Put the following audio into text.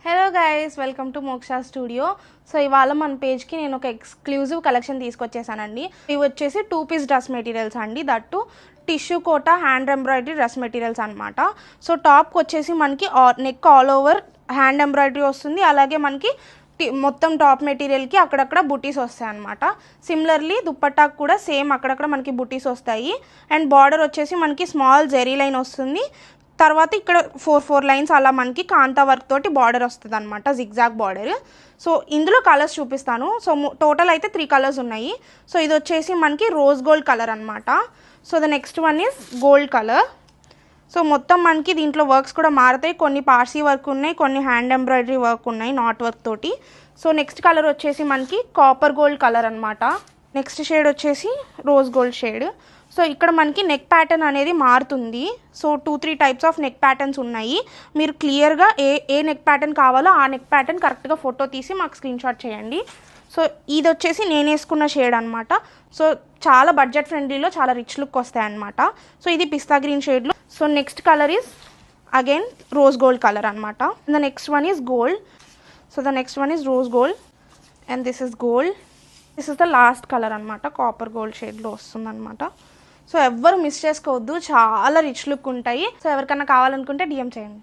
Hello guys, welcome to Moksha studio. So ఇవాళ మన పేజ్కి నేను ఒక ఎక్స్క్లూజివ్ కలెక్షన్ తీసుకొచ్చేసానండి. ఇవి వచ్చేసి 2 పీస్ డ్రెస్ మెటీరియల్స్ అండి. That tissue Kota hand embroidery dress materials అనమాట. సో టాప్కి వచ్చేసి మనకి neck all over hand embroidery వస్తుంది. అలాగే మనకి మొత్తం టాప్ మెటీరియల్కి అక్కడక్కడ బుటీస్ వస్తాయి అనమాట. సిమిలర్లీ దుప్పట్టాకు కూడా సేమ్ అక్కడక్కడ మనకి బుటీస్ వస్తాయి. అండ్ బార్డర్ వచ్చేసి మనకి స్మాల్ జెరీ లైన్ వస్తుంది. తర్వాత ఇక్కడ 4 లైన్స్ అలా మనకి కాంతా వర్క్ తోటి బార్డర్ వస్తుంది అనమాట, జిగ్జాగ్ బార్డర్. సో ఇందులో కలర్స్ చూపిస్తాను. సో టోటల్ అయితే 3 కలర్స్ ఉన్నాయి. సో ఇది వచ్చేసి మనకి రోజ్ గోల్డ్ కలర్ అనమాట. So the next one is gold colour. So మొత్తం మనకి దీంట్లో వర్క్స్ కూడా మారుతాయి. కొన్ని పార్సీ వర్క్ ఉన్నాయి, కొన్ని హ్యాండ్ ఎంబ్రాయిడరీ వర్క్ ఉన్నాయి నాట్ వర్క్ తోటి. సో నెక్స్ట్ కలర్ వచ్చేసి మనకి కాపర్ గోల్డ్ కలర్ అనమాట. నెక్స్ట్ షేడ్ వచ్చేసి రోజ్ గోల్డ్ షేడ్. సో ఇక్కడ మనకి నెక్ ప్యాటర్న్ అనేది మారుతుంది. So 2-3 types of neck patterns ఉన్నాయి. మీరు క్లియర్గా ఏ నెక్ ప్యాటర్న్ కావాలో ఆ నెక్ ప్యాటర్న్ కరెక్ట్గా ఫోటో తీసి మాకు స్క్రీన్ షాట్ చేయండి. సో ఇది వచ్చేసి నేను వేసుకున్న షేడ్ అనమాట. సో చాలా బడ్జెట్ ఫ్రెండ్లీలో చాలా రిచ్ లుక్ వస్తాయి అనమాట. సో ఇది పిస్తా గ్రీన్ షేడ్లో. So next colour is again rose gold colour అనమాట. The next one is gold. So the next one is rose gold and this is gold. This is the last colour అనమాట. Copper gold షేడ్లో వస్తుంది అనమాట. So ఎవ్వరు miss చేసుకోవద్దు, చాలా rich look ఉంటాయి. So ఎవరికైనా కావాలనుకుంటే డిఎం చేయండి.